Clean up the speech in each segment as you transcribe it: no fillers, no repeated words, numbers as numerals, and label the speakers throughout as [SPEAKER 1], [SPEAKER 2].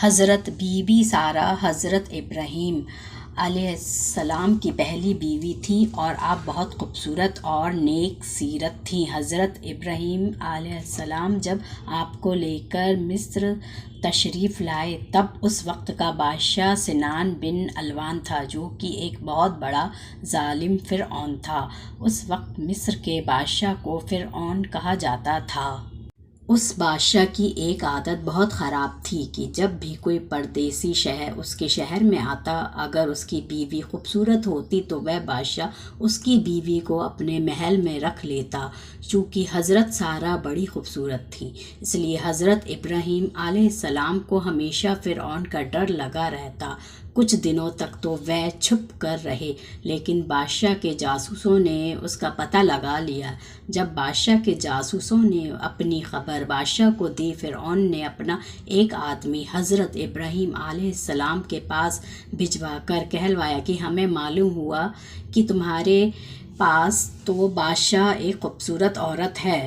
[SPEAKER 1] حضرت be be Sara حضرت ابراہیم علیہ السلام کی پہلی بیوی تھیں اور آپ بہت خوبصورت اور نیک سیرت تھیں۔ حضرت ابراہیم علیہ السلام جب آپ کو لے کر مصر تشریف لائے تب اس وقت کا بادشاہ سنان بن الوان تھا، جو کہ ایک بہت بڑا ظالم فرعون تھا۔ اس وقت مصر کے بادشاہ کو فرعون کہا جاتا تھا۔ اس بادشاہ کی ایک عادت بہت خراب تھی کہ جب بھی کوئی پردیسی اس کے شہر میں آتا، اگر اس کی بیوی خوبصورت ہوتی تو وہ بادشاہ اس کی بیوی کو اپنے محل میں رکھ لیتا۔ چونکہ حضرت سارہ بڑی خوبصورت تھیں، اس لیے حضرت ابراہیم علیہ السلام کو ہمیشہ فرعون کا ڈر لگا رہتا۔ کچھ دنوں تک تو وہ چھپ کر رہے، لیکن بادشاہ کے جاسوسوں نے اس کا پتہ لگا لیا۔ جب بادشاہ کے جاسوسوں نے اپنی خبر بادشاہ کو دی، فرعون نے اپنا ایک آدمی حضرت ابراہیم علیہ السلام کے پاس بھجوا کر کہلوایا کہ ہمیں معلوم ہوا کہ تمہارے پاس تو بادشاہ ایک خوبصورت عورت ہے،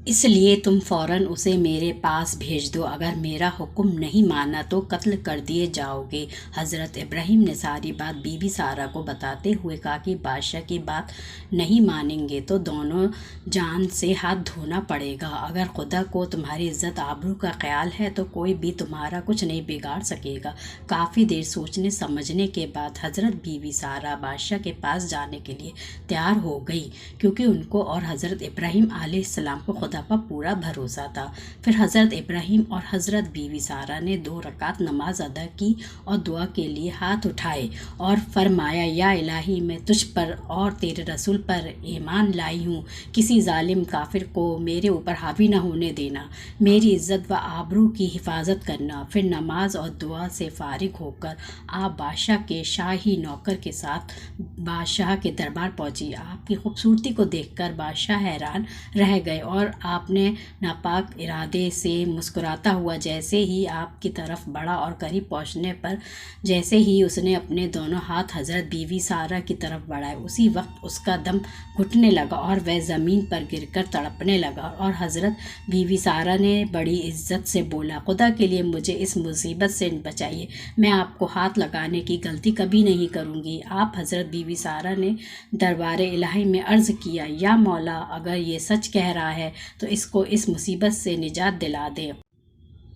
[SPEAKER 1] اس لیے تم فوراً اسے میرے پاس بھیج دو، اگر میرا حکم نہیں مانا تو قتل کر دیے جاؤ گے۔ حضرت ابراہیم نے ساری بات بی بی سارہ کو بتاتے ہوئے کہا کہ بادشاہ کی بات نہیں مانیں گے تو دونوں جان سے ہاتھ دھونا پڑے گا۔ اگر خدا کو تمہاری عزت آبرو کا خیال ہے تو کوئی بھی تمہارا کچھ نہیں بگاڑ سکے گا۔ کافی دیر سوچنے سمجھنے کے بعد حضرت بی بی سارہ بادشاہ کے پاس جانے کے لیے تیار ہو گئی، کیونکہ ان کو اور حضرت ابراہیم علیہ السلام کو خدا پر پورا بھروسہ تھا۔ پھر حضرت ابراہیم اور حضرت بی بی سارہ نے 2 رکعت نماز ادا کی اور دعا کے لیے ہاتھ اٹھائے اور فرمایا، یا الہی میں تجھ پر اور تیرے رسول پر ایمان لائی ہوں، کسی ظالم کافر کو میرے اوپر حاوی نہ ہونے دینا، میری عزت و آبرو کی حفاظت کرنا۔ پھر نماز اور دعا سے فارغ ہو کر آپ بادشاہ کے شاہی نوکر کے ساتھ بادشاہ کے دربار پہنچی۔ آپ کی خوبصورتی کو دیکھ کر بادشاہ حیران رہ گئے اور آپ نے ناپاک ارادے سے مسکراتا ہوا جیسے ہی آپ کی طرف بڑھا اور قریب پہنچنے پر جیسے ہی اس نے اپنے دونوں ہاتھ حضرت بی بی سارہ کی طرف بڑھائے، اسی وقت اس کا دم گھٹنے لگا اور وہ زمین پر گر کر تڑپنے لگا، اور حضرت بی بی سارہ نے بڑی عزت سے بولا، خدا کے لیے مجھے اس مصیبت سے بچائیے، میں آپ کو ہاتھ لگانے کی غلطی کبھی نہیں کروں گی۔ آپ حضرت بی بی سارہ نے دربار الہی میں عرض کیا، یا مولا، اگر یہ سچ کہہ رہا ہے تو اس کو اس مصیبت سے نجات دلا دے۔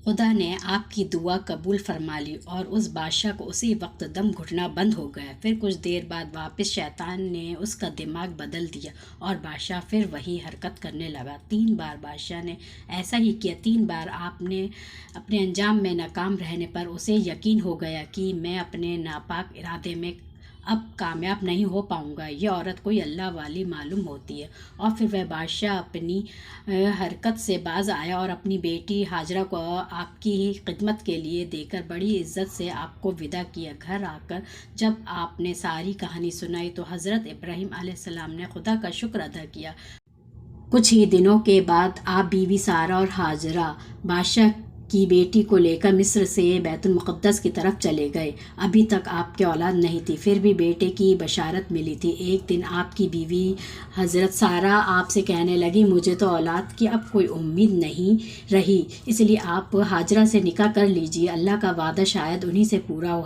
[SPEAKER 1] خدا نے آپ کی دعا قبول فرما لی اور اس بادشاہ کو اسی وقت دم گھٹنا بند ہو گیا۔ پھر کچھ دیر بعد واپس شیطان نے اس کا دماغ بدل دیا اور بادشاہ پھر وہی حرکت کرنے لگا۔ 3 بار بادشاہ نے ایسا ہی کیا۔ 3 بار آپ نے اپنے انجام میں ناکام رہنے پر اسے یقین ہو گیا کہ میں اپنے ناپاک ارادے میں اب کامیاب نہیں ہو پاؤں گا، یہ عورت کوئی اللہ والی معلوم ہوتی ہے۔ اور پھر وہ بادشاہ اپنی حرکت سے باز آیا اور اپنی بیٹی ہاجرہ کو آپ کی خدمت کے لیے دے کر بڑی عزت سے آپ کو ودا کیا۔ گھر آ کر جب آپ نے ساری کہانی سنائی تو حضرت ابراہیم علیہ السلام نے خدا کا شکر ادا کیا۔ کچھ ہی دنوں کے بعد آپ بی بی سارہ اور ہاجرہ بادشاہ کی بیٹی کو لے کر مصر سے بیت المقدس کی طرف چلے گئے۔ ابھی تک آپ کے اولاد نہیں تھی، پھر بھی بیٹے کی بشارت ملی تھی۔ ایک دن آپ کی بیوی حضرت سارہ آپ سے کہنے لگی، مجھے تو اولاد کی اب کوئی امید نہیں رہی، اس لیے آپ ہاجرہ سے نکاح کر لیجیے، اللہ کا وعدہ شاید انہی سے پورا ہو۔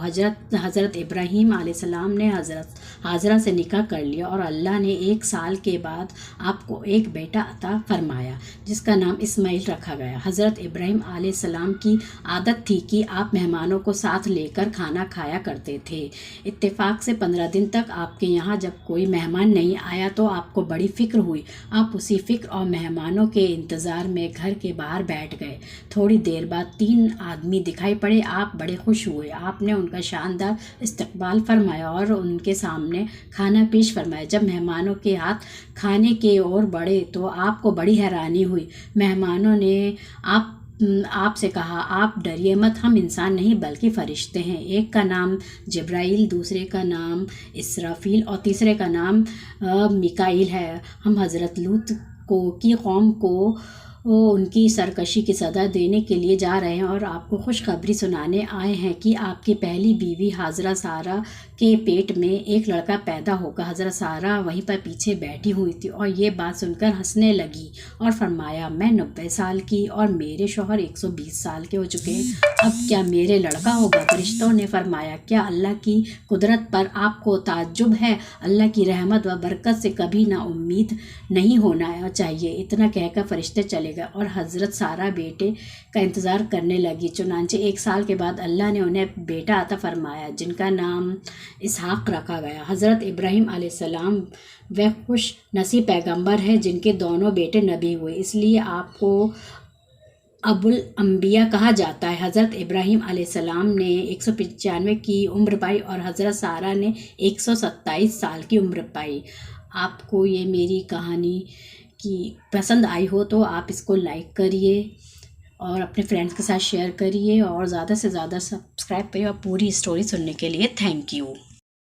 [SPEAKER 1] حضرت ابراہیم علیہ السلام نے حضرت ہاجرہ سے نکاح کر لیا اور اللہ نے 1 سال کے بعد آپ کو ایک بیٹا عطا فرمایا جس کا نام اسماعیل رکھا گیا۔ حضرت ابراہیم علیہ السلام کی عادت تھی کہ آپ مہمانوں کو ساتھ لے کر کھانا کھایا کرتے تھے۔ اتفاق سے 15 دن تک آپ کے یہاں جب کوئی مہمان نہیں آیا تو آپ کو بڑی فکر ہوئی۔ آپ اسی فکر اور مہمانوں کے انتظار میں گھر کے باہر بیٹھ گئے۔ تھوڑی دیر بعد 3 آدمی دکھائی پڑے۔ آپ بڑے خوش ہوئے۔ آپ نے ان کا شاندار استقبال فرمایا اور ان کے سامنے کھانا پیش فرمایا۔ جب مہمانوں کے ہاتھ کھانے کے اور بڑھے تو آپ کو بڑی حیرانی ہوئی۔ مہمانوں نے آپ سے کہا، آپ ڈریے مت، ہم انسان نہیں بلکہ فرشتے ہیں۔ ایک کا نام جبرائیل، دوسرے کا نام اسرافیل اور تیسرے کا نام میکائیل ہے۔ ہم حضرت لوط کی قوم کو وہ ان کی سرکشی کی سزا دینے کے لیے جا رہے ہیں اور آپ کو خوشخبری سنانے آئے ہیں کہ آپ کی پہلی بیوی حضرت سارہ کے پیٹ میں ایک لڑکا پیدا ہوگا۔ حضرت سارہ وہیں پر پیچھے بیٹھی ہوئی تھی اور یہ بات سن کر ہنسنے لگی اور فرمایا، میں 90 سال کی اور میرے شوہر 120 سال کے ہو چکے ہیں، اب کیا میرے لڑکا ہوگا؟ فرشتوں نے فرمایا، کیا اللہ کی قدرت پر آپ کو تعجب ہے؟ اللہ کی رحمت و برکت سے کبھی نا امید نہیں ہونا چاہیے۔ اتنا کہہ کر فرشتے چلے گئے اور حضرت سارہ بیٹے کا انتظار کرنے لگی۔ چنانچہ 1 سال کے بعد اللہ نے انہیں بیٹا عطا فرمایا جن کا نام اسحاق رکھا گیا۔ حضرت ابراہیم علیہ السلام وہ خوش نصیب پیغمبر ہیں جن کے دونوں بیٹے نبی ہوئے، اس لیے آپ کو ابو الانبیاء کہا جاتا ہے۔ حضرت ابراہیم علیہ السلام نے 195 کی عمر پائی اور حضرت سارہ نے 127 سال کی عمر پائی۔ آپ کو یہ میری کہانی کی پسند آئی ہو تو آپ اس کو لائک کریے اور اپنے فرینڈس کے ساتھ شیئر کریے اور زیادہ سے زیادہ سبسکرائب کریے اور پوری اسٹوری سننے کے لیے تھینک یو۔